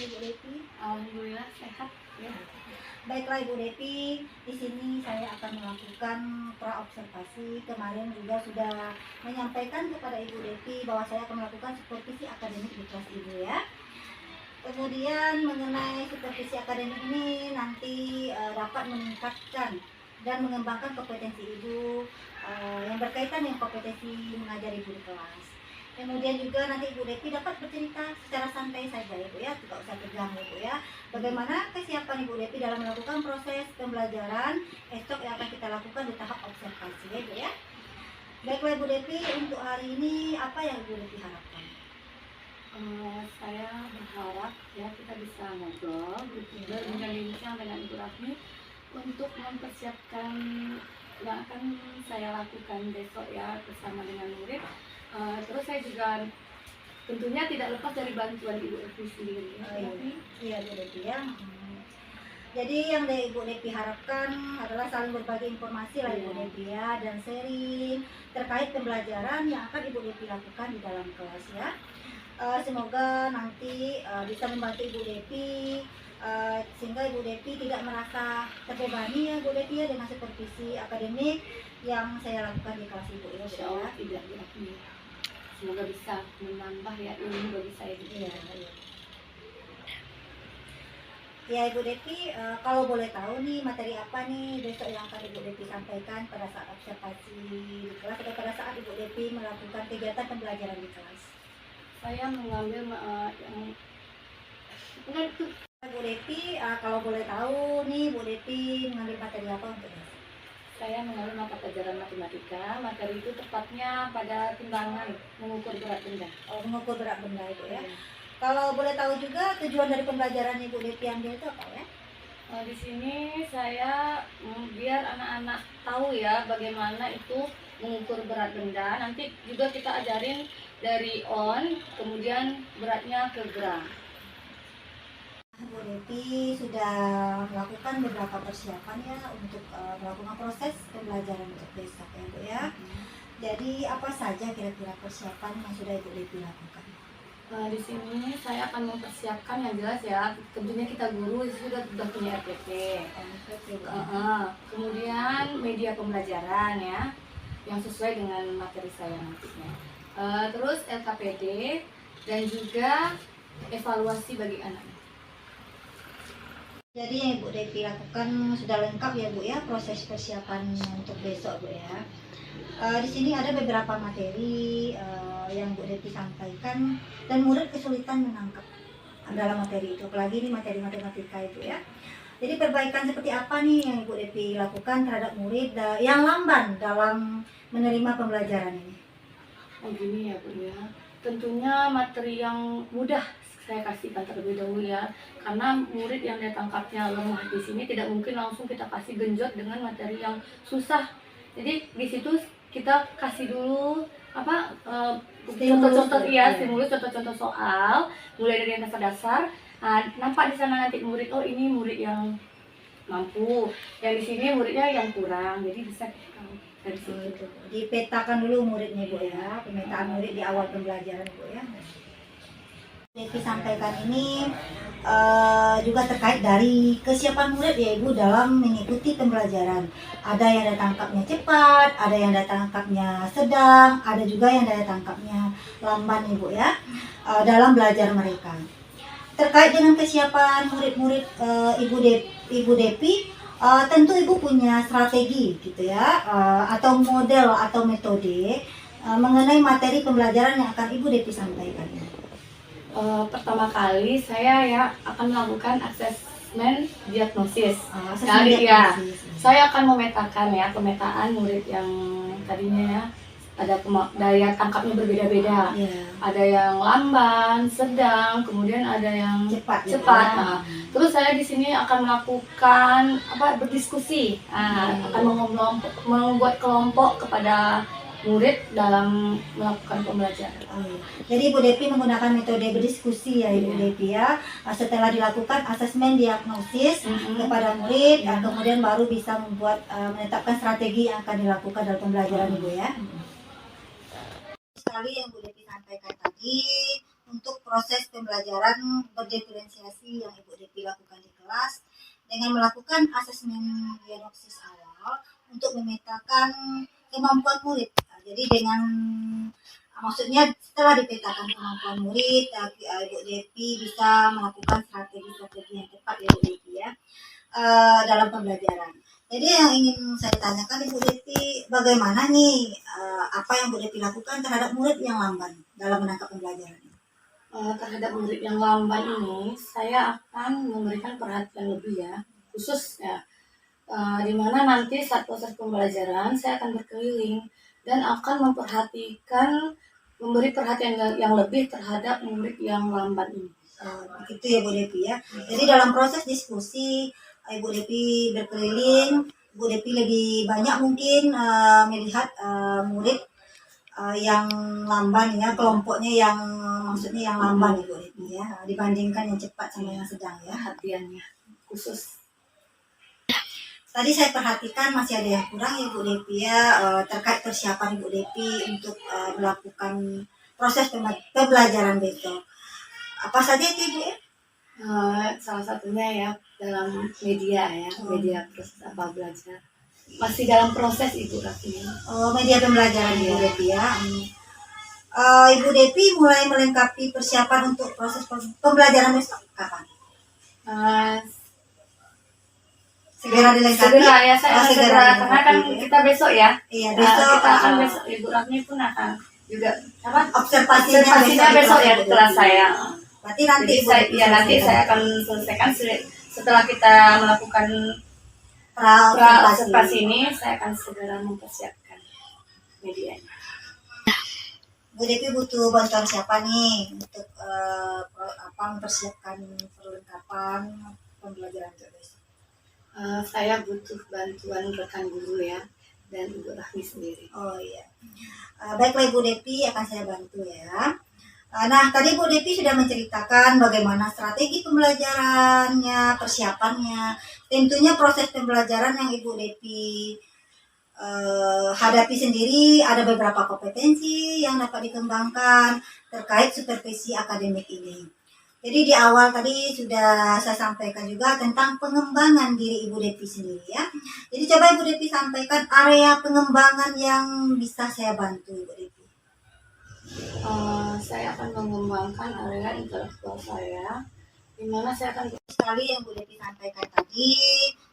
Ibu Depi? Alhamdulillah sehat ya. Baiklah Ibu Depi, di sini saya akan melakukan praobservasi. Kemarin juga sudah menyampaikan kepada Ibu Depi bahwa saya akan melakukan supervisi akademik di kelas Ibu ya. Kemudian mengenai supervisi akademik ini nanti dapat meningkatkan dan mengembangkan kompetensi Ibu yang berkaitan dengan kompetensi mengajar Ibu di kelas. Kemudian juga nanti Ibu Depi dapat bercerita secara santai saja Ibu ya, tidak usah tegang Ibu ya. Bagaimana kesiapan Ibu Depi dalam melakukan proses pembelajaran esok yang akan kita lakukan di tahap observasi ya Ibu ya. Baiklah Ibu Depi, untuk hari ini apa yang Ibu Depi harapkan? Saya berharap ya kita bisa ngobrol, berbincang-bincang dengan Ibu Rafni untuk mempersiapkan yang akan saya lakukan besok ya bersama dengan murid. Terus saya juga tentunya tidak lepas dari bantuan Ibu Depi sendiri. Iya Ibu Depi ya. Jadi yang dari Ibu Depi harapkan adalah saling berbagi informasi lah Ibu Depi ya, dan sharing terkait pembelajaran yang akan Ibu Depi lakukan di dalam kelas ya. Semoga nanti bisa membantu Ibu Depi sehingga Ibu Depi tidak merasa terbebani ya Ibu Depi ya dengan supervisi akademik yang saya lakukan di kelas Ibu ya. Insya Allah tidak Rafni. Semoga bisa menambah ya ilmu bagi saya juga. Ya Ibu Depi, kalau boleh tahu nih materi apa nih besok yang akan Ibu Depi sampaikan pada saat observasi di kelas atau pada saat Ibu Depi melakukan kegiatan pembelajaran di kelas? Saya mengambil Bu Depi, kalau boleh tahu nih Bu Depi mengambil materi apa untuk besok? Saya mengambil mata pelajaran matematika. Materi itu tepatnya pada timbangan, mengukur berat benda. Oh, mengukur berat benda itu ya. Kalau boleh tahu juga tujuan dari pembelajaran Ibu Depi ambil itu apa ya? Di sini saya biar anak-anak tahu ya bagaimana itu mengukur berat benda. Nanti juga kita ajarin dari on, kemudian beratnya ke gram. Bu Depi sudah melakukan beberapa persiapan ya untuk melakukan proses pembelajaran untuk besok ya Bu ya. Jadi apa saja kira-kira persiapan yang sudah Ibu Depi lakukan? Di sini saya akan mempersiapkan yang jelas ya. Tentunya kita guru sudah punya RPP. Kemudian media pembelajaran ya, yang sesuai dengan materi saya nantinya. Terus LKPD dan juga evaluasi bagi anak. Jadi yang Ibu Depi lakukan sudah lengkap ya Bu ya proses persiapan untuk besok Bu ya. Di sini ada beberapa materi yang Bu Depi sampaikan dan murid kesulitan menangkap dalam materi itu, apalagi ini materi matematika itu ya. Jadi perbaikan seperti apa nih yang Ibu Depi lakukan terhadap murid yang lamban dalam menerima pembelajaran ini? Gini ya Bu ya, tentunya materi yang mudah saya kasihkan terlebih dahulu ya, karena murid yang daya tangkapnya lemah di sini tidak mungkin langsung kita kasih genjot dengan materi yang susah. Jadi di situ kita kasih dulu contoh-contoh stimulus, contoh-contoh soal mulai dari yang dasar-dasar. Nampak di sana nanti murid, oh ini murid yang mampu, yang di sini muridnya yang kurang, jadi bisa dari situ. Dipetakan dulu muridnya Bu ya, pemetaan murid di awal pembelajaran Bu ya. Depi sampaikan ini juga terkait dari kesiapan murid ya Ibu dalam mengikuti pembelajaran. Ada yang daya tangkapnya cepat, ada yang daya tangkapnya sedang, ada juga yang daya tangkapnya lamban Ibu ya dalam belajar mereka. Terkait dengan kesiapan murid-murid Ibu Depi, tentu Ibu punya strategi gitu ya, atau model atau metode mengenai materi pembelajaran yang akan Ibu Depi sampaikan. Pertama kali saya akan melakukan asesmen diagnosis. Saya akan memetakan ya pemetaan murid yang tadinya ya ada daya tangkapnya berbeda-beda. Ada yang lamban, sedang, kemudian ada yang cepat. Terus saya di sini akan melakukan berdiskusi, akan membuat kelompok kepada murid dalam melakukan pembelajaran. Jadi Ibu Depi menggunakan metode berdiskusi ya Ibu Depi ya. Setelah dilakukan asesmen diagnosis kepada murid, kemudian baru bisa menetapkan strategi yang akan dilakukan dalam pembelajaran Ibu ya. Sekali yang Bu Depi sampaikan tadi untuk proses pembelajaran berdiferensiasi yang Ibu Depi lakukan di kelas dengan melakukan asesmen diagnosis awal untuk memetakan kemampuan murid. Nah, jadi dengan maksudnya setelah dipetakan kemampuan murid, Ibu Depi bisa melakukan strategi-strategi yang tepat ya Ibu Depi ya dalam pembelajaran. Jadi yang ingin saya tanyakan Ibu Depi, bagaimana nih apa yang Ibu Depi lakukan terhadap murid yang lamban dalam menangkap pembelajaran? Terhadap murid yang lamban ini, saya akan memberikan perhatian lebih ya, khusus ya, di mana nanti saat proses pembelajaran saya akan berkeliling dan akan memberi perhatian yang lebih terhadap murid yang lamban ini. Begitu ya Bu Depi ya. Jadi dalam proses diskusi Ibu Depi berkeliling, Bu Depi lebih banyak mungkin melihat murid yang lamban ya, kelompoknya yang maksudnya yang lamban Ibu Depi ya, dibandingkan yang cepat sama yang sedang ya. Perhatiannya khusus. Tadi saya perhatikan masih ada yang kurang ya Bu Depi ya, terkait persiapan Ibu Depi untuk melakukan proses pembelajaran besok. Apa saja itu Ibu ya? Salah satunya ya dalam media ya, media proses apa belajar. Masih dalam proses Ibu Raffi. Media pembelajaran Ibu Depi ya. Ibu Depi mulai melengkapi persiapan untuk proses pembelajaran besok kapan? Segera dilengkapi. Segera ya, saya segera karena kan ya. Kita besok ya. Iya, besok kita akan besok Ibu Raffi pun akan juga apa? Observasinya besok ya setelah saya. Berarti nanti nanti saya akan selesaikan setelah kita melakukan observasi ini, saya akan segera mempersiapkan medianya. Bu Depi butuh bantuan siapa nih untuk mempersiapkan perlengkapan pembelajaran untuk besok? Saya butuh bantuan rekan guru ya dan Ibu Rahmi sendiri. Oh iya. Baiklah Ibu Depi, akan saya bantu ya. Nah, tadi Bu Depi sudah menceritakan bagaimana strategi pembelajarannya, persiapannya. Tentunya proses pembelajaran yang Ibu Depi hadapi sendiri, ada beberapa kompetensi yang dapat dikembangkan terkait supervisi akademik ini. Jadi di awal tadi sudah saya sampaikan juga tentang pengembangan diri Ibu Depi sendiri ya. Jadi coba Ibu Depi sampaikan area pengembangan yang bisa saya bantu Ibu Depi. Saya akan mengembangkan area intelektual saya, di mana saya akan sekali yang Bu Depi sampaikan tadi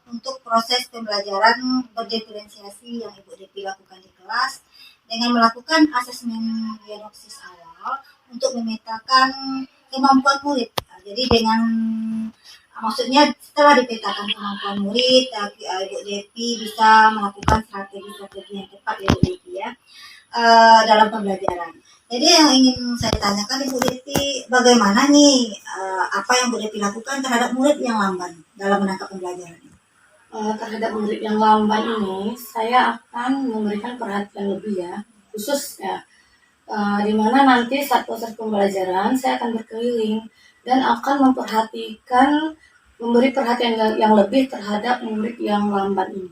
untuk proses pembelajaran berdiferensiasi yang Ibu Depi lakukan di kelas dengan melakukan asesmen diagnosis awal untuk memetakan kemampuan murid. Jadi dengan maksudnya setelah dipetakan kemampuan murid, Ibu Depi bisa melakukan strategi-strategi yang tepat ya Bu Depi ya dalam pembelajaran. Jadi yang ingin saya tanyakan Ibu Depi, bagaimana nih apa yang Bu Depi lakukan terhadap murid yang lamban dalam menangkap pembelajaran? Terhadap murid yang lamban ini, saya akan memberikan perhatian lebih ya, khusus ya, di mana nanti saat proses pembelajaran saya akan berkeliling dan akan memberi perhatian yang lebih terhadap murid yang lamban ini.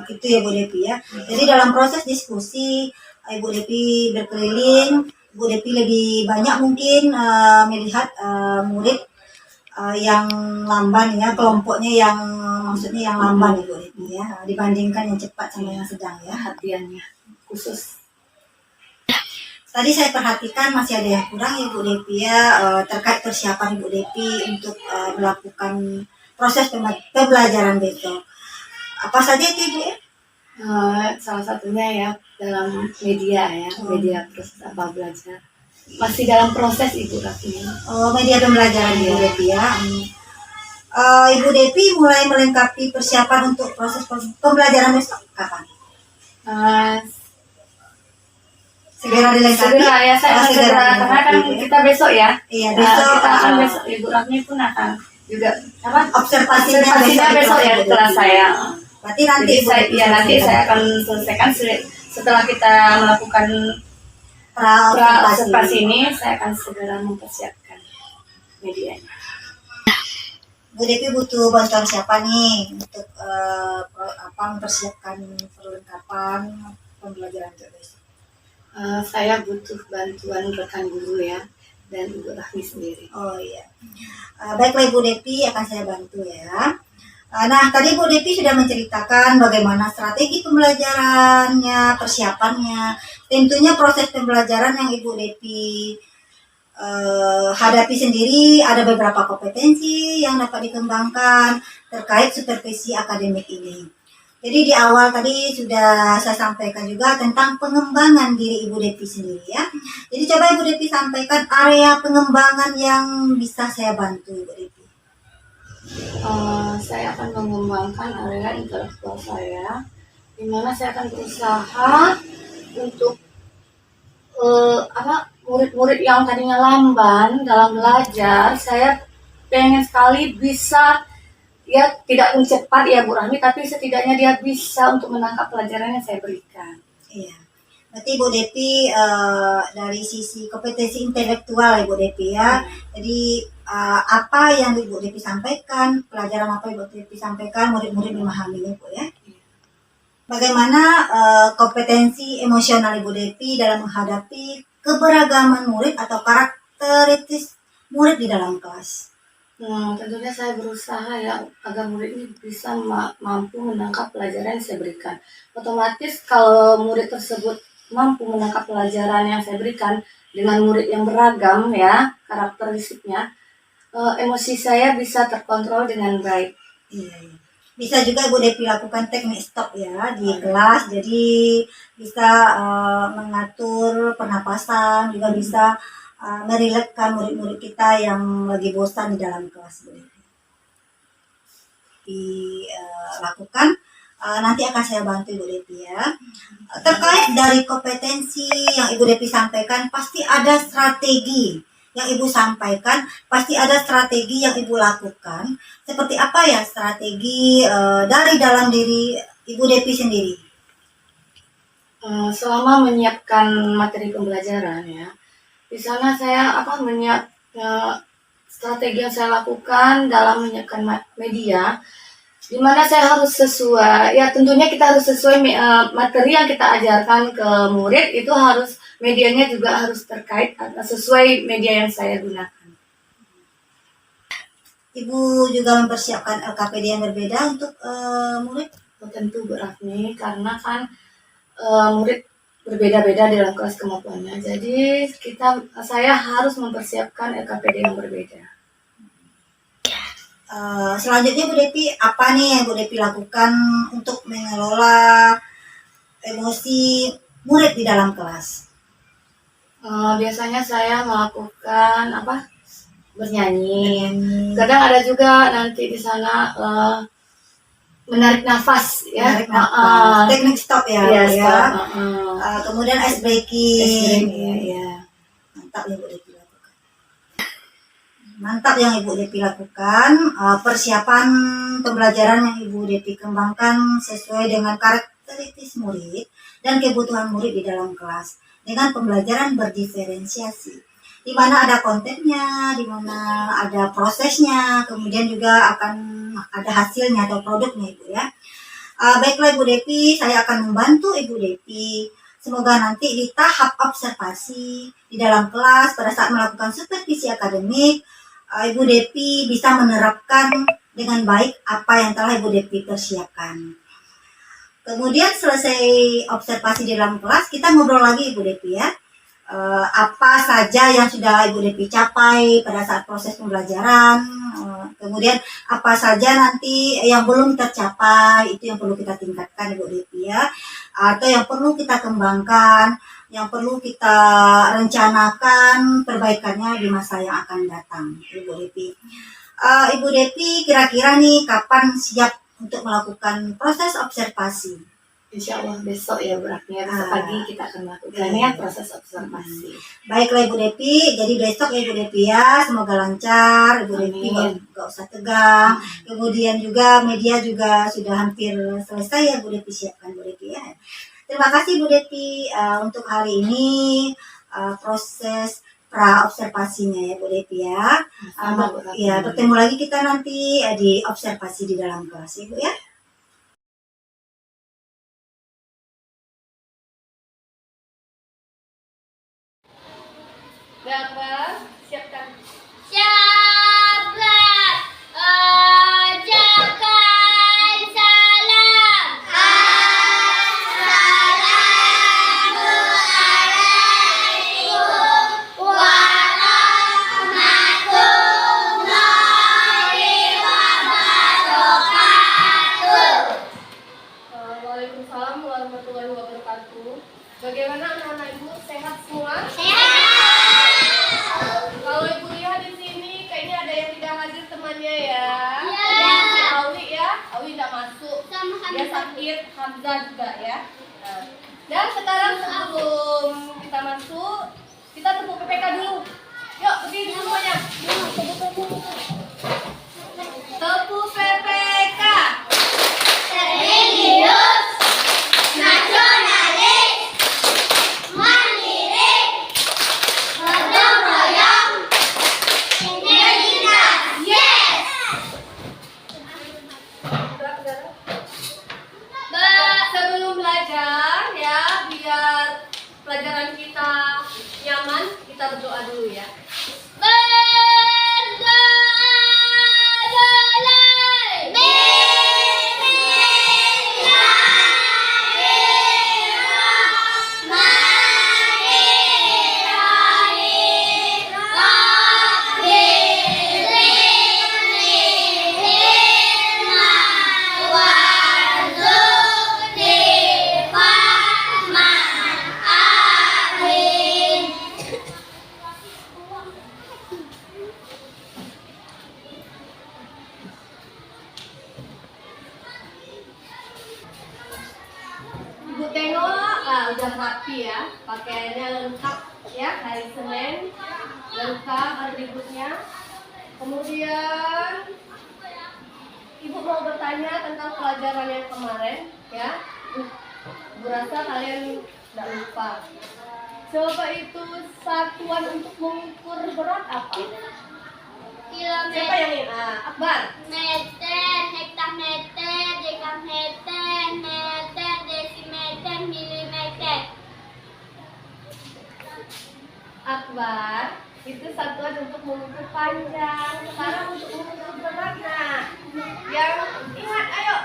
Begitu ya Bu Depi ya. Jadi dalam proses diskusi Ibu Depi berkeliling, Bu Depi lebih banyak mungkin melihat murid yang lamban ya, kelompoknya yang maksudnya yang lamban Ibu Depi ya, dibandingkan yang cepat sama yang sedang ya. Perhatiannya khusus. Tadi saya perhatikan masih ada yang kurang ya Bu Depi ya, terkait persiapan Ibu Depi untuk melakukan proses pembelajaran besok. Apa saja itu Ibu ya? Salah satunya ya dalam media ya, media proses apa belajar. Masih dalam proses Ibu Raffi. Media pembelajaran Ibu Depi ya. Ibu Depi mulai melengkapi persiapan untuk proses pembelajaran besok kapan? Segera dilengkapi. Segera ya, saya segera karena kan kita besok ya. Iya, besok kita akan besok Ibu Raffi pun akan juga apa? Observasinya besok ya setelah saya. Berarti nanti nanti saya akan selesaikan setelah kita melakukan observasi ini, saya akan segera mempersiapkan medianya. Bu Depi butuh bantuan siapa nih untuk mempersiapkan perlengkapan pembelajaran untuk besok? Saya butuh bantuan rekan guru ya dan Ibu Rahmi sendiri. Oh iya. Baiklah Ibu Depi, akan saya bantu ya. Nah, tadi Bu Depi sudah menceritakan bagaimana strategi pembelajarannya, persiapannya, tentunya proses pembelajaran yang Ibu Depi hadapi sendiri. Ada beberapa kompetensi yang dapat dikembangkan terkait supervisi akademik ini. Jadi di awal tadi sudah saya sampaikan juga tentang pengembangan diri Ibu Depi sendiri ya. Jadi coba Ibu Depi sampaikan area pengembangan yang bisa saya bantu Ibu Depi. Saya akan mengembangkan area intelektual saya, di mana saya akan berusaha untuk murid-murid yang tadinya lamban dalam belajar, saya pengen sekali bisa ya tidak cepat ya Bu Rahmi, tapi setidaknya dia bisa untuk menangkap pelajaran yang saya berikan. Iya. Berarti Ibu Depi dari sisi kompetensi intelektual Ibu Depi ya. Jadi apa yang Ibu Depi sampaikan, pelajaran apa Ibu Depi sampaikan, murid-murid memahaminya Bu ya. Bagaimana kompetensi emosional Ibu Depi dalam menghadapi keberagaman murid atau karakteristik murid di dalam kelas? Tentunya saya berusaha ya agar murid ini bisa mampu menangkap pelajaran yang saya berikan. Otomatis kalau murid tersebut mampu menangkap pelajaran yang saya berikan dengan murid yang beragam ya karakteristiknya, emosi saya bisa terkontrol dengan baik. Iya. Bisa juga Ibu Depi lakukan teknik stop ya di kelas, jadi bisa mengatur pernapasan, juga bisa merilekskan murid-murid kita yang lagi bosan di dalam kelas. Dilakukan nanti akan saya bantu Ibu Depi ya. Terkait dari kompetensi yang Ibu Depi sampaikan, pasti ada strategi yang Ibu sampaikan, pasti ada strategi yang Ibu lakukan. Seperti apa ya strategi dari dalam diri Ibu Depi sendiri? Selama menyiapkan materi pembelajaran ya, di sana saya strategi yang saya lakukan dalam menyiapkan media, di mana saya harus sesuai, ya tentunya kita harus sesuai materi yang kita ajarkan ke murid, itu harus medianya juga harus terkait sesuai media yang saya gunakan. Ibu juga mempersiapkan LKPD yang berbeda untuk murid? Tentu Bu Rahmi, karena kan murid berbeda-beda dalam kelas kemampuannya, jadi saya harus mempersiapkan LKPD yang berbeda. Selanjutnya Bu Depi, apa nih yang Bu Depi lakukan untuk mengelola emosi murid di dalam kelas? Biasanya saya melakukan bernyanyi. Kadang ada juga nanti di sana menarik nafas ya. Menarik nafas. Teknik stop ya. Iya, ya. Stop. Kemudian ice breaking. Ya. Mantap yang Bu Depi lakukan. Mantap yang Ibu Depi lakukan. Persiapan pembelajaran yang Ibu Depi kembangkan sesuai dengan karakteristik murid dan kebutuhan murid di dalam kelas dengan pembelajaran berdiferensiasi, di mana ada kontennya, di mana ada prosesnya, kemudian juga akan ada hasilnya atau produknya Ibu ya. Baiklah Ibu Depi, saya akan membantu Ibu Depi. Semoga nanti di tahap observasi di dalam kelas pada saat melakukan supervisi akademik, Ibu Depi bisa menerapkan dengan baik apa yang telah Ibu Depi persiapkan. Kemudian selesai observasi di dalam kelas, kita ngobrol lagi Ibu Depi ya. Apa saja yang sudah Ibu Depi capai pada saat proses pembelajaran, kemudian apa saja nanti yang belum tercapai, itu yang perlu kita tingkatkan Ibu Depi ya, atau yang perlu kita kembangkan, yang perlu kita rencanakan perbaikannya di masa yang akan datang Ibu Depi. Ibu Depi kira-kira nih kapan siap untuk melakukan proses observasi? Insya Allah besok ya Bu Rahmi, besok pagi kita akan melakukan ya proses observasi. Baiklah Ibu Depi, jadi besok ya Ibu Depi ya, semoga lancar. Ibu Depi nggak usah tegang. Kemudian juga media juga sudah hampir selesai ya Bu Depi, siapkan Bu Depi ya. Terima kasih Bu Depi untuk hari ini proses pra-observasinya ya Bu Depi ya. Ya, bertemu lagi kita nanti di observasi di dalam kelas Ibu ya. Gambar siapkan. Syabat ajakan salam. Assalamualaikum warahmatullahi wabarakatuh. Waalaikumsalam warahmatullahi wabarakatuh. Bagaimana anak-anak ibu, sehat semua? Kalau ibu lihat di sini kayaknya ada yang tidak hadir temannya ya. Si Auli ya, Auli tidak masuk. Dia sakit, Hamzah juga ya. Dan sekarang sebelum kita masuk, kita tepuk PPK dulu. Yuk, berdiri semuanya. Tepuk PPK. Religius, nasionalis, mandiri, gotong royong, integritas. Yes. Sebelum belajar ya, biar pelajaran kita nyaman, kita berdoa dulu ya. Berdoa mulai. Ibu tengok, udah rapi ya, pakaiannya lengkap ya, hari Senin lengkap atributnya. Kemudian ibu mau bertanya tentang pelajaran yang kemarin ya. Bu rasa kalian tidak lupa. Coba itu satuan untuk mengukur berat apa? Siapa Kilometer, yang ini? Akbar. meter, hektameter, dekameter, meter, desimeter, milimeter. Akbar itu satuan untuk mengukur panjang. Sekarang untuk mengukur berat. Nah, yang ingat, ayo,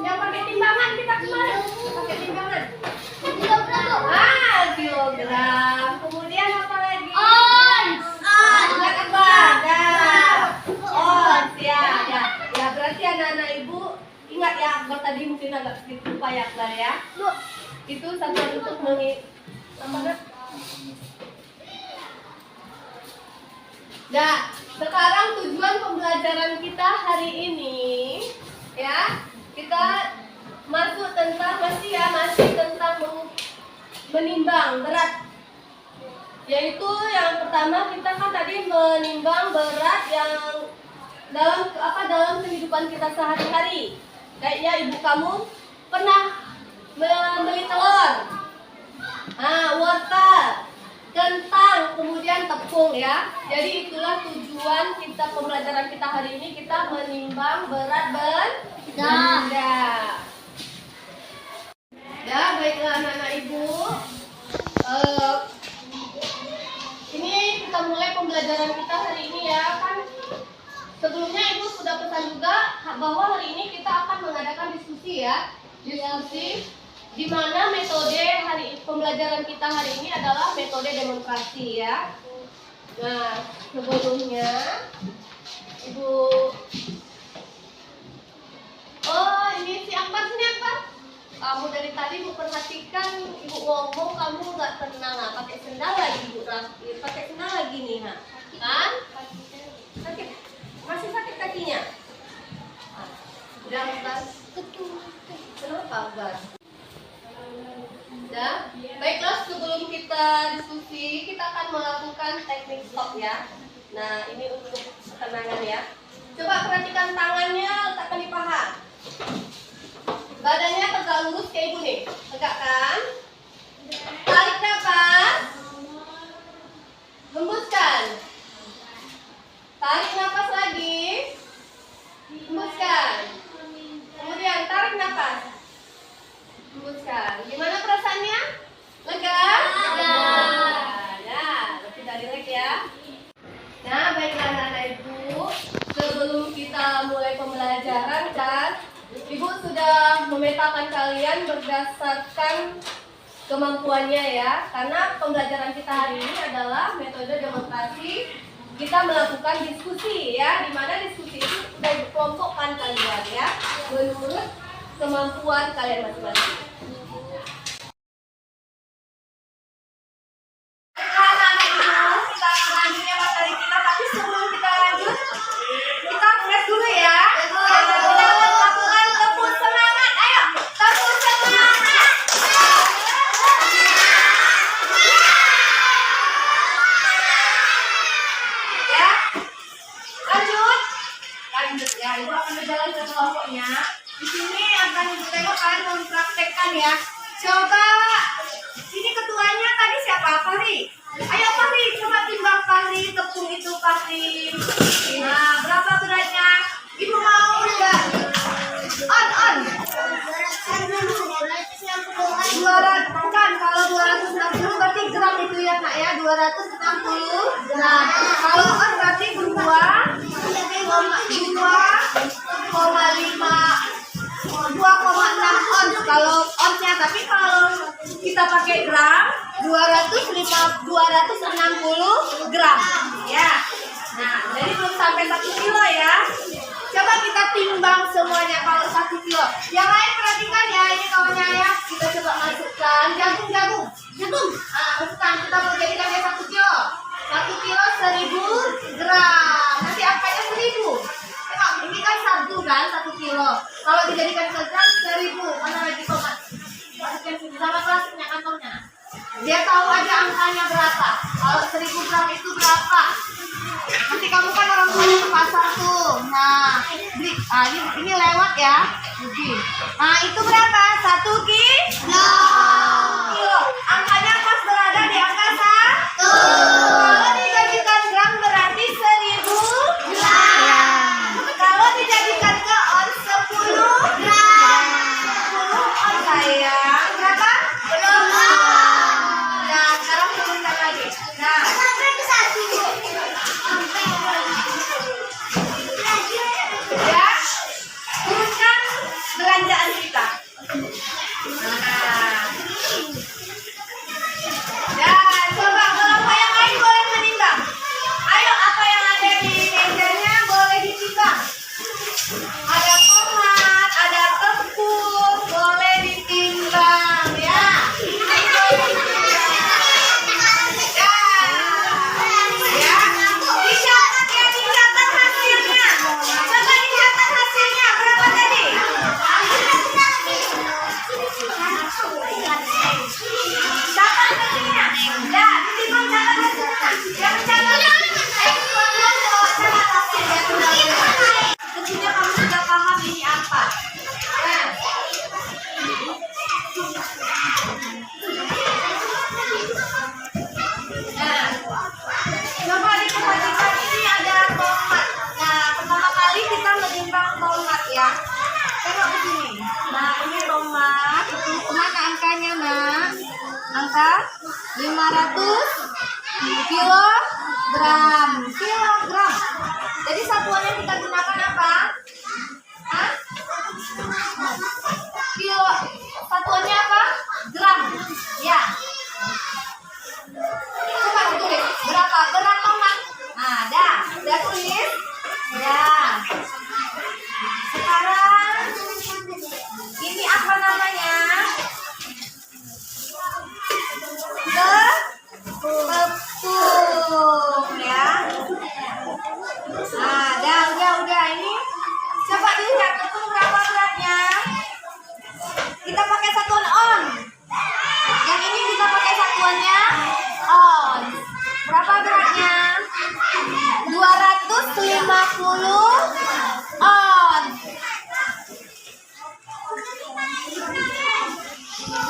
yang pakai timbangan kita kemarin, pakai timbangan. Kilogram. Kemudian apa lagi? Ons. Ingat Akbar. Nah, ons ya, ya. Ya berarti anak-anak ibu ingat ya, Akbar tadi mungkin agak sedikit lupa ya Akbar ya. Itu satuan untuk apa? Nah, sekarang tujuan pembelajaran kita hari ini ya, kita masuk tentang masih tentang menimbang berat. Yaitu yang pertama kita kan tadi menimbang berat yang dalam kehidupan kita sehari-hari. Kayaknya ibu kamu pernah membeli telur, wortel, kentang, kemudian tepung ya. Jadi itulah tujuan kita pembelajaran kita hari ini, kita menimbang berat benda. Ya, baiklah anak-anak ibu. Ini kita mulai pembelajaran kita hari ini ya kan. Sebelumnya ibu sudah pesan juga bahwa hari ini kita akan mengadakan diskusi ya. Diskusi di mana metode pembelajaran kita hari ini adalah metode demonstrasi ya. Nah, sebelumnya ibu, ini si Akbar, sini Akbar. Kamu dari tadi ibu perhatikan ibu ngomong kamu nggak tenang, pakai sendal lagi ibu Raffi, pakai sendal lagi nih kan? Sakit, masih sakit kakinya? Udah Akbar. Kenapa Akbar? Udah. Baiklah, sebelum kita diskusi, kita akan melakukan teknik stop ya. Nah, ini untuk ketenangan ya. Coba perhatikan tangannya, letakkan di paha. Badannya tegak lurus kayak ibu nih. Tegakkan. Tarik nafas. Hembuskan. Tarik nafas lagi. Hembuskan. Kemudian tarik nafas. Hembuskan. Gimana perasaannya? Lega? Lega. Ya, lebih dari lega ya. memetakan kalian berdasarkan kemampuannya ya. Karena pembelajaran kita hari ini adalah metode demonstrasi. Kita melakukan diskusi ya, di mana diskusi itu sudah dikelompokkan kalian ya, menurut kemampuan kalian masing-masing. Kita akan lanjutnya materi kita, tapi sebelum kita lanjut, kita flash dulu ya. Kita akan lakukan tepuk semangat. Ayo, tepuk semangat. Ya, lanjut ya. Ibu akan berjalan ke kelompoknya. Di sini akan ibu tengok kalian mempraktekkan ya. Coba, ini ketuanya tadi siapa? Fahri. Ayo Fahri, coba timbang Fahri, tepung itu Fahri. Nah, berapa beratnya? Ibu mau enggak? On. 200, bukan, kalau 260 berarti gram itu ya Kak ya, 260 gram. Kalau on berarti 2,6 ons kalau onsnya, tapi kalau kita pakai gram 260 gram ya. Nah, jadi belum sampai 1 kilo ya. Coba kita timbang semuanya kalau 1 kilo. Yang lain perhatikan ya, ini kawannya ya. Kita coba masukkan jagung. Nah, masukkan, kita mau jadikan 1 kilo. 1 kilo 1000 gram. Nanti angkanya 1000. Ini kan 1 kan, 1 kilo. Kalau dijadikan ke gram 1000. Mana lagi tomat? Masukin sini sama plastiknya kantongnya. Dia tahu aja angkanya berapa. Kalau 1000 gram itu berapa? Nanti kamu kan orang tuanya ke pasar tuh. Nah, beli. Ini lewat ya. Nah, itu berapa? 1 kilo. Angkanya pas berada di angka 1. Kalau dijadikan gram berarti 1000 gram. Kalau dijadikan ke ons 10 gram. 10 ons sayang. Berapa? Belum. Nah, sekarang turunkan lagi. Nah, ya, turunkan belanjaan kita. Nah, dan coba kelompok yang lain boleh menimbang. Ayo, apa yang ada di mejanya boleh ditimbang. Ada tomat, ada tepung, boleh ditimbang ya. Dicatat hasilnya. Coba dicatat hasilnya berapa tadi? Catat hasilnya. Ya, ditimbang catat hasilnya. Yang catat tentunya kamu sudah paham ini apa. Nah, coba diperhatikan, ini ada tomat. Nah, pertama kali kita menimbang tomat ya. Tengok di sini. Nah, ini tomat. Mana angkanya, Nak? Angka 500 kilogram. Jadi satuan yang kita gunakan apa? Hah? Kilo. Satuannya apa? Gram. Ya. Coba ditulis berapa berat tomat. Nah, dah tulis. Ya. Sekarang ini apa namanya? Tepung ya. Nah, udah ini. Coba dilihat tepung berapa beratnya. Kita pakai satuan on. Yang ini kita pakai satuannya on. Berapa beratnya? 250 on.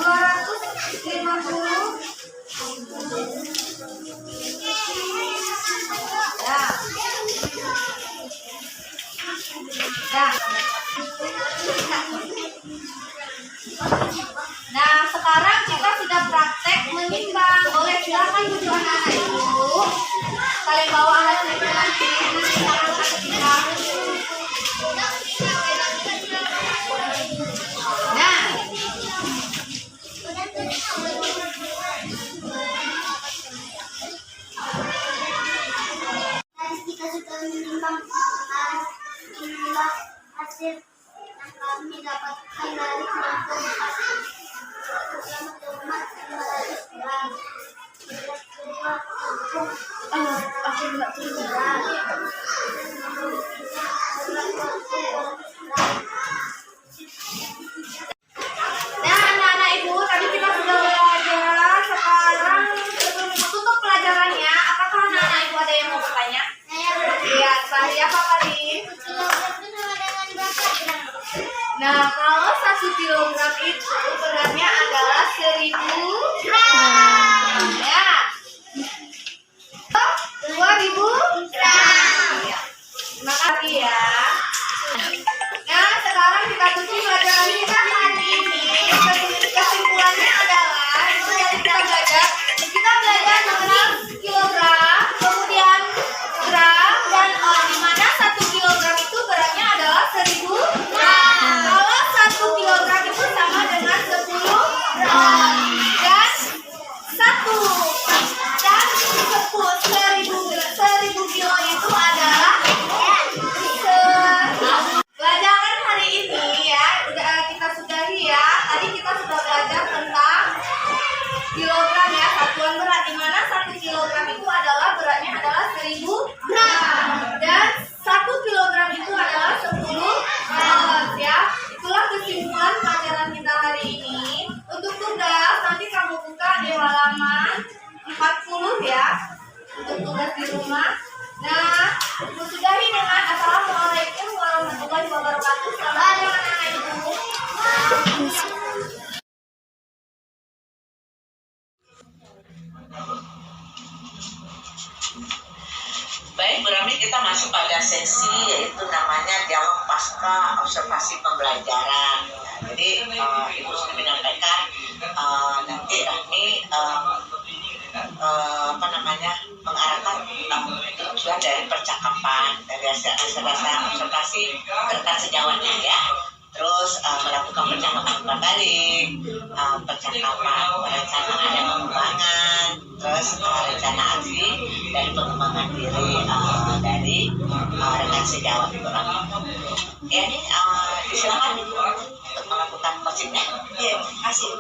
250. Ya. Nah, sekarang kita sudah praktek menimbang. Boleh silakan duduk anak-anak ibu. Kalian bawa hasilnya nanti. Kita akan timbang. Nah, Nah, anak-anak ibu, tadi kita sudah belajar. Sekarang sebelum ibu tutup pelajarannya, apakah anak-anak ibu ada yang mau bertanya? Iya, siapa tadi? Nah, kalau 1 kilogram itu beratnya adalah 1000 gram. Ya. 2000 gram. Ya. Terima kasih ya. Nah, sekarang kita tutup pelajaran kita hari ini. Kesimpulannya adalah itu yang kita belajar mengenai kilogram, kemudian gram dan di mana 1 kilogram itu beratnya adalah 1000 gram. Kalau 1 kilogram itu sama dengan 10 gram dan 1000 kilo itu adalah pelajaran hari ini ya. Kita sudahi ya. Tadi kita sudah belajar tentang kilogram ya, satuan berat, di mana 1 kilogram itu adalah beratnya adalah 1000 gram dan 1 kilogram itu adalah 10 oz ya. Itulah kesimpulan pelajaran kita hari ini. Untuk tugas nanti kamu buka di halaman 40 ya, untuk tugas di rumah. Nah, sudahi dengan assalamualaikum warahmatullahi wabarakatuh. Selamat anak-anak ibu. Baik, berarti kita masuk pada sesi yaitu namanya dialog pasca observasi pembelajaran. Nah, jadi Ibu sudah menyampaikan nanti Rahmi mengarahkan tujuan dari percakapan dari hasil observasi kertas sejawatnya ya. Terus melakukan percakapan berbalik, percakapan perencanaan dan pengembangan, terus rencana aksi dari pengembangan diri dari rekan sejawat kurang. Ya, ini silakan untuk melakukan posisinya. Ya, terima kasih.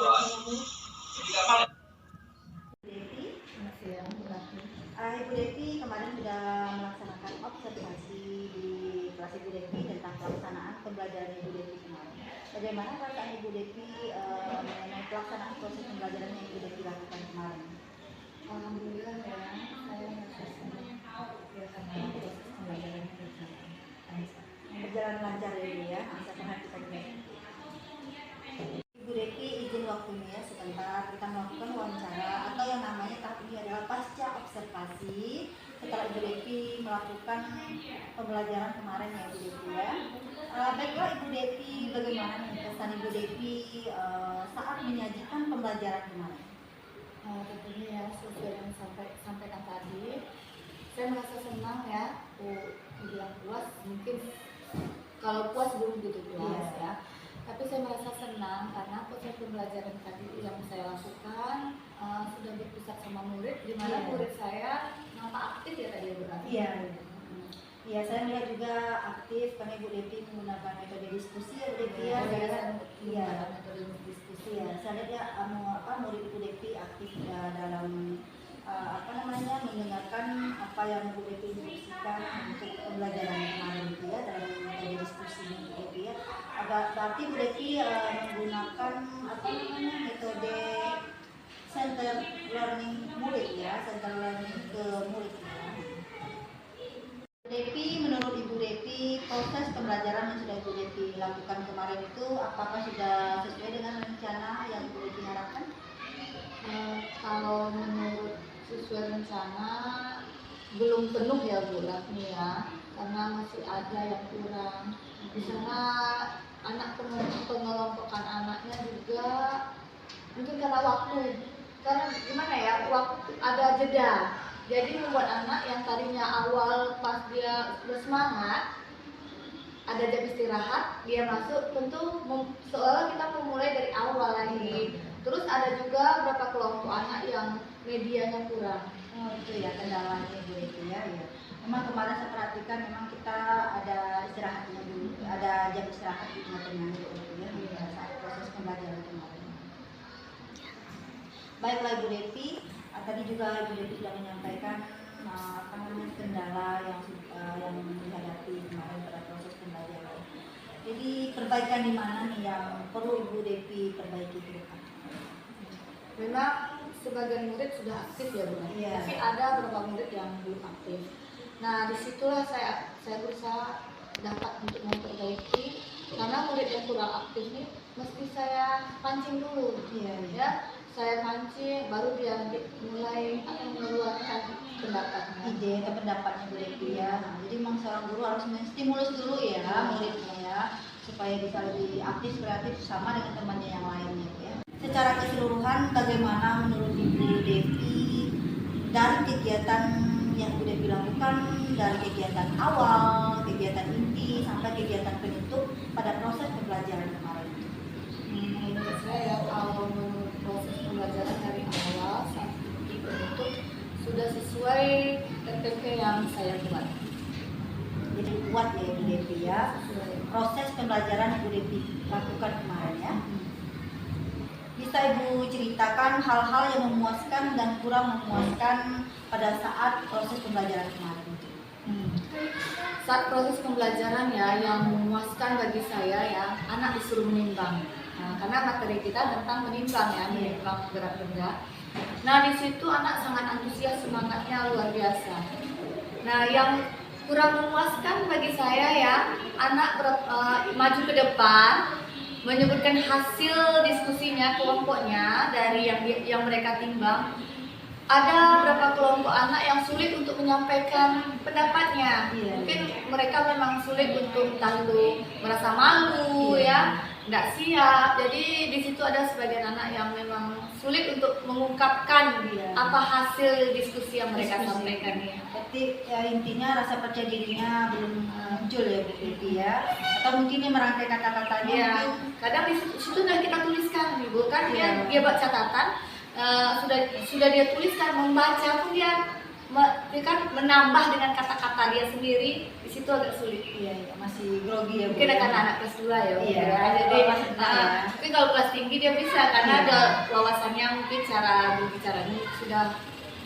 Ibu Devi kemarin sudah melaksanakan observasi di kelas Ibu Devi tentang pelaksanaan pembelajaran Ibu Devi kemarin. Bagaimana perasaan Ibu Devi mengenai pelaksanaan proses pembelajaran yang Ibu Devi lakukan kemarin? Alhamdulillah ya, saya merasa senang ya karena proses pembelajarannya Berjalan lancar ya Ibu ya, bisa perhatikan baik. Ibu Devi izin waktunya ya sebentar kita melakukan wawancara atau yang namanya tahap ini adalah pasca observasi setelah Ibu Devi melakukan pembelajaran kemarin ya Ibu Devi ya. Baiklah Ibu Devi, bagaimana nih pesan Ibu Devi saat menyajikan pembelajaran kemarin? tentunya ya sesuai yang sampaikan tadi, saya merasa senang ya. Dibilang puas, mungkin kalau puas belum gitu puas ya. Tapi saya merasa senang karena proses pembelajaran tadi yang saya lakukan sudah berpusat sama murid, di mana murid saya nampak aktif ya tadi berarti. Iya, saya melihat juga aktif karena Ibu Devi menggunakan metode diskusi ya Bu Devi ya. Iya, metode diskusi. Iya, saya lihat ya murid Ibu Devi aktif dalam mendengarkan apa yang Ibu Devi instruksikan untuk pembelajaran kemarin itu ya, dalam metode diskusi Ibu Devi ya. Berarti Ibu Devi menggunakan metode center learning murid ya, center learning ke murid ya. Devi, menurut Ibu Devi, proses pembelajaran yang sudah Ibu Devi lakukan kemarin itu apakah sudah sesuai dengan rencana yang Ibu Devi harapkan? Kalau menurut sesuai rencana belum penuh ya Bu Rafni ya, karena masih ada yang kurang. Di sana anak pengelompokan anaknya juga mungkin karena waktu, karena gimana ya, waktu ada jeda. Jadi membuat anak yang tadinya awal pas dia bersemangat, ada jam istirahat, dia masuk, tentu seolah kita memulai dari awal lagi. Terus ada juga beberapa kelompok anak yang medianya kurang. Oh itu ya kendalanya Ibu Devi ya. Memang kemarin saya perhatikan memang kita ada istirahatnya dulu, ada jam istirahat di tengah-tengah itu ya saat proses pembelajaran kemarin. Baiklah Ibu Devi. Tadi juga Ibu Devi sudah menyampaikan kendala yang dihadapi kemarin pada proses pembelajaran. Jadi perbaikan di mana nih yang perlu Ibu Devi perbaiki ke depan? Memang sebagian murid sudah aktif ya Bu, Iya. tapi ada beberapa murid yang belum aktif. Nah disitulah saya berusaha dapat untuk memperbaiki, karena murid yang kurang aktif ini mesti saya pancing dulu, ya. Saya pancing, baru dia mulai akan mengeluarkan pendapatnya. Ide atau pendapatnya Bu Devi ya. Nah, jadi memang seorang guru harus menstimulus dulu ya muridnya ya, supaya bisa lebih aktif kreatif sama dengan temannya yang lainnya ya. Secara keseluruhan bagaimana menurut Ibu Devi dari kegiatan yang Ibu Devi lakukan, dari kegiatan awal, kegiatan inti sampai kegiatan penutup pada proses pembelajaran kemarin? Menurut saya kalau menurut proses pembelajaran dari awal sampai penutup sudah sesuai TPP yang saya buat. Jadi kuat ya Ibu Devi ya. Proses pembelajaran Ibu Devi lakukan kemarin ya. Bisa Ibu ceritakan hal-hal yang memuaskan dan kurang memuaskan pada saat proses pembelajaran kemarin? Saat proses pembelajaran ya, yang memuaskan bagi saya ya, anak disuruh menimbang. Nah, karena materi kita tentang menimbang ya, menimbang berat benda. Nah di situ anak sangat antusias, semangatnya luar biasa. Nah yang kurang memuaskan bagi saya ya, anak maju ke depan menyebutkan hasil diskusinya kelompoknya dari yang mereka timbang. Ada beberapa kelompok anak yang sulit untuk menyampaikan pendapatnya. Mungkin mereka memang sulit untuk lalu merasa malu ya, nggak siap. Jadi di situ ada sebagian anak yang memang sulit untuk mengungkapkan apa hasil diskusi yang mereka sampaikan ya. Berarti ya, intinya rasa percaya dirinya belum muncul ya Bu Devi ya, atau mungkin dia merangkai kata-katanya Ya, mungkin. kadang di situ sudah kita tuliskan Ibu kan, dia buat catatan. Sudah dia tuliskan, membaca pun dia kan menambah dengan kata-kata dia sendiri, di situ agak sulit. Iya, masih grogi ya Bu. Mungkin akan anak kelas 2 ya. Iya, Jadi kelas 2 ya. mungkin kalau kelas tinggi dia bisa karena Iya. ada wawasannya, mungkin cara berbicaranya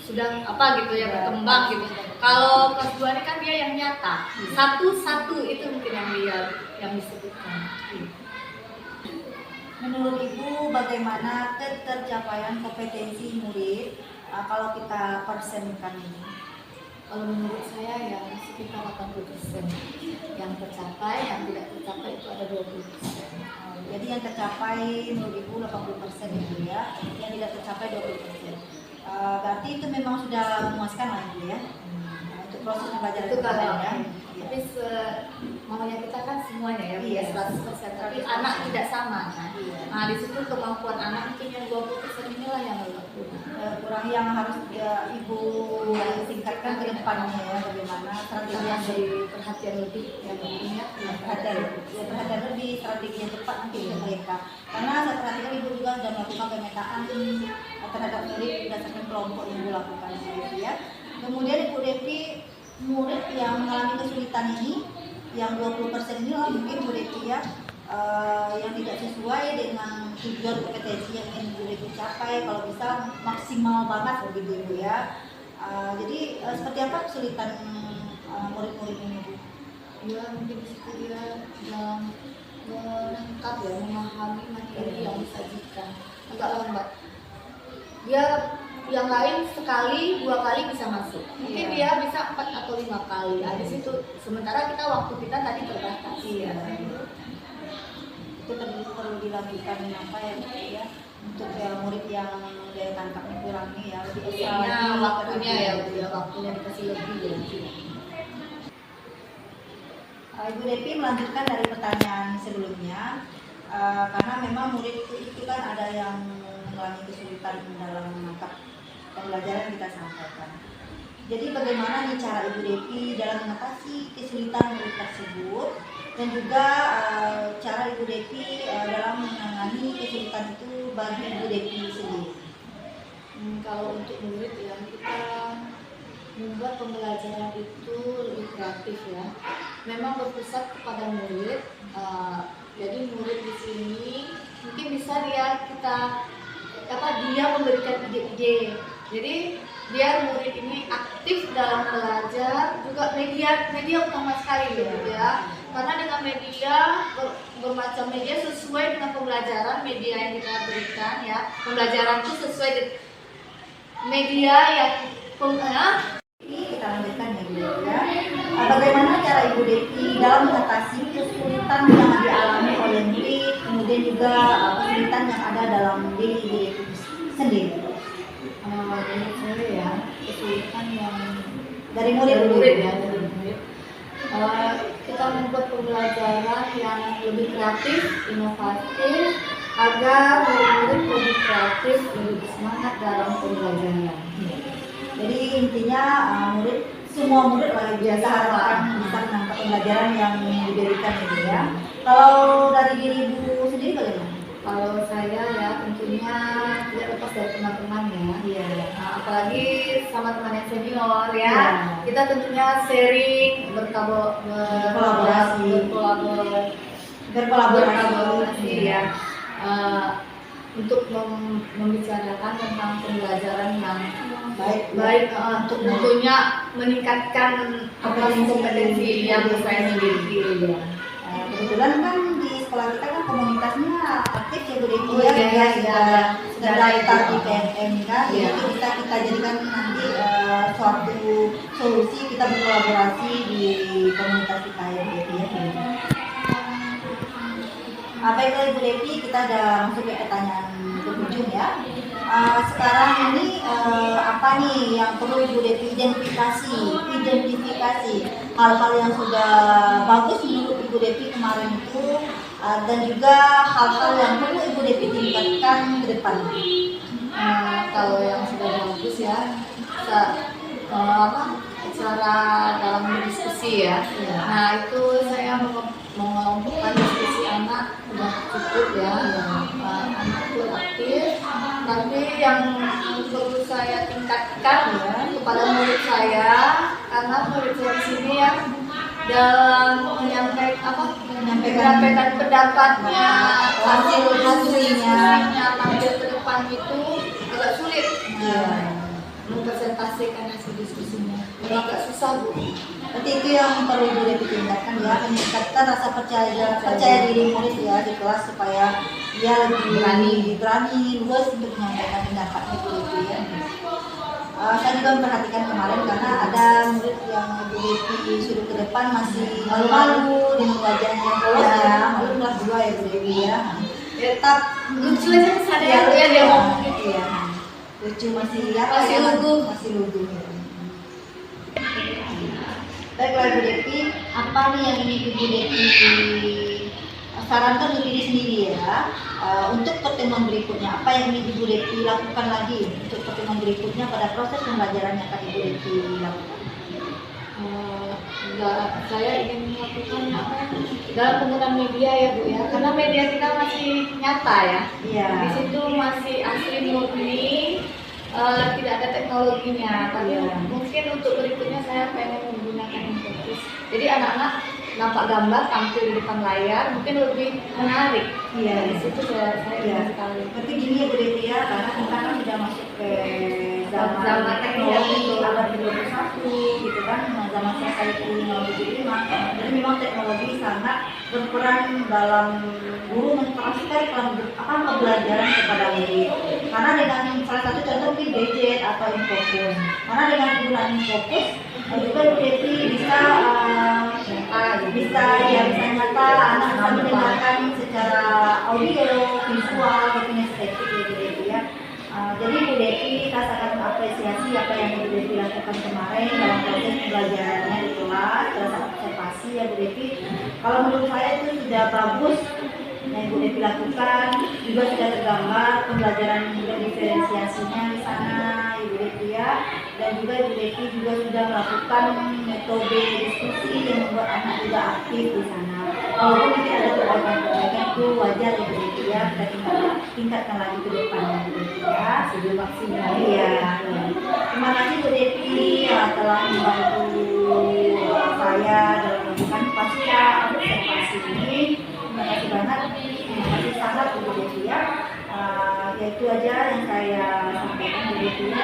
sudah apa gitu ya, berkembang gitu. Kalau kelas 2 ini kan dia yang nyata, satu-satu itu mungkin yang disebutkan. Menurut Ibu bagaimana ketercapaian kompetensi murid kalau kita persenkan ini? Kalau menurut saya ya sekitar 80% yang tercapai, yang tidak tercapai itu ada 20%. Jadi yang tercapai menurut Ibu 80% itu ya, yang tidak tercapai 20%. Berarti itu memang sudah memuaskan lah Ibu ya. Untuk proses pembelajaran Itu kalau kemarin ya. tapi maunya kita kan semuanya ya, Iya. 100%, tapi anak tidak sama kan. Iya. Nah di situ kemampuan anak mungkin yang 20% inilah yang Kurang yang harus Ibu tingkatkan ke depannya ya, bagaimana strategi yang perhatian lebih yang pentingnya perhatian lebih, strategi yang tepat nanti ke mereka. Karena saya perhatikan Ibu juga sudah melakukan pemetaan terhadap murid berdasarkan kelompok yang Ibu lakukan Ibu Devi ya. Kemudian Ibu Devi, murid yang mengalami kesulitan ini, yang 20% ini lah mungkin Ibu Devi ya, yang tidak sesuai dengan tujuan kompetensi yang ingin Ibu Devi capai, kalau bisa maksimal banget begitu Ibu ya. Jadi seperti apa kesulitan murid-murid ini Bu? ya mungkin di situ dia yang menangkap ya, memahami materi yang disajikan agak lambat. Dia yang lain sekali, 2 kali bisa masuk. Mungkin dia bisa 4 atau 5 kali. Nah, di situ sementara waktu kita tadi terbatas. Iya. Itu perlu dilakukan apa ya Bu ya, untuk murid yang daya tangkapnya kurang nih ya, lebih ekstra Iya, lagi waktunya ya, perhatian. Bu, ya, waktunya dikasih lebih ya. Ibu Devi melanjutkan dari pertanyaan sebelumnya, karena memang murid itu kan ada yang mengalami kesulitan dalam menangkap pembelajaran yang kita sampaikan. Jadi bagaimana nih cara Ibu Devi dalam mengatasi kesulitan murid tersebut, dan juga cara Ibu Devi dalam menangani kesulitan itu bagi Ibu Devi sendiri? Kalau untuk murid ya, kita membuat pembelajaran itu lebih kreatif ya. Memang berpusat kepada murid. Jadi murid di sini mungkin bisa dia memberikan ide-ide Jadi biar murid ini aktif dalam belajar, juga media utama sekali gitu ya. Karena dengan media bermacam media sesuai dengan pembelajaran media yang kita berikan ya. Pembelajaran itu sesuai dengan media yang Kita lanjutkan ya Bu Devi ya. Bagaimana cara Ibu Devi dalam mengatasi kesulitan yang dialami oleh murid, kemudian juga kesulitan yang ada dalam diri Ibu Devi sendiri? menurut saya ya, kesulitan yang Dari murid ya, dari murid. Kita membuat pembelajaran yang lebih kreatif, inovatif, agar murid-murid lebih kreatif, lebih semangat dalam pembelajaran. Jadi intinya semua murid lah biasa harapan bisa menangkap pembelajaran yang diberikan itu ya. Kalau dari diri Ibu sendiri bagaimana? Kalau saya ya tentunya tidak lepas dari teman-teman ya. Iya. Nah, apalagi sama teman yang senior ya. Iya. Kita tentunya sharing, berkolaborasi ya. Untuk membicarakan tentang pembelajaran yang baik untuk tentunya meningkatkan kompetensi yang saya miliki ya. Kebetulan kan di sekolah kita kan komunitasnya aktif ya Bu Devi Oh, ya, iya, sudah daftar di PNM kan, Iya. jadi kita jadikan nanti suatu solusi kita berkolaborasi di komunitas kita ya Bu Devi ya. Baiklah Ibu Devi, kita ada masuk ke pertanyaan penghujung ya. Sekarang ini apa nih yang perlu Ibu Devi identifikasi hal-hal yang sudah bagus menurut Ibu Devi kemarin itu, dan juga hal-hal yang perlu Ibu Devi tingkatkan ke depan. Kalau yang sudah bagus ya, cara dalam berdiskusi ya. Nah itu saya mengelompokkan diskusi anak sudah cukup ya. Anak itu aktif. Tapi yang perlu saya tingkatkan ya kepada murid saya, karena murid saya di sini ya dalam menyampaikan pendapatnya, hasilnya tampil ke depan itu agak sulit. Mempresentasikan hasil diskusinya agak susah Bu. Berarti itu yang perlu Ibu Devi tingkatkan ya, meningkatkan rasa percaya diri murid ya di kelas supaya dia lebih berani luas untuk menyampaikan pendapatnya Ibu Devi ya. Saya juga memperhatikan kemarin karena ada murid yang Ibu Devi suruh ke depan masih malu-malu dengan wajahnya ya, malu kelas 2 ya Bu Devi ya. Tetap Lucu aja sadar ya dia ngomong gitu ya. Lucu masih lugu. Baiklah Ibu Devi, apa nih yang ingin Ibu Devi sarankan untuk diri sendiri ya, untuk pertemuan berikutnya? Apa yang ingin Ibu Devi lakukan lagi untuk pertemuan berikutnya pada proses pembelajaran yang akan Ibu Devi lakukan? Saya ingin melakukan dalam penggunaan media ya Bu ya, karena media kita masih nyata ya. Iya. Di situ masih asli murni, tidak ada teknologinya kan ya. Mungkin untuk berikutnya saya pengen menggunakan infografis. Jadi anak-anak nampak gambar tampil di depan layar mungkin lebih menarik. Iya. Di situ saya ingin sekali. Berarti gini ya Bu Devi ya, karena kita kan sudah masuk ke zaman teknologi abad ke-21 gitu kan, zaman society teknologi 5. Jadi memang teknologi sangat berperan dalam guru mentransfer pembelajaran kepada murid. Karena dengan salah satu contoh mungkin gadget atau infocus. Karena dengan penggunaan infocus juga Bu Devi bisa nyata anak bisa mendengarkan secara audio, visual, kinestetik ya Bu Devi ya. Jadi Bu Devi rasakan apresiasi apa yang Bu Devi lakukan kemarin dalam proses pembelajarannya di kelas, rasa observasi ya Bu Devi. Kalau menurut saya itu sudah bagus yang Bu Devi lakukan, juga sudah tergambar pembelajaran diferensiasinya di sana Ibu Devi ya. Dan juga Ibu Devi juga sudah melakukan metode diskusi yang membuat anak juga aktif di sana. Walaupun nanti ada perbaikan itu wajar Ibu Devi ya, kita tingkatkan lagi ke depannya Bu Devi ya. Sudah maksimal. Iya. Terima kasih Bu Devi ya, telah membantu saya dalam melakukan pasca observasi ini. Terima kasih banget. Terima kasih sangat Bu Devi ya. Itu aja yang saya sampaikan Bu Devi ya.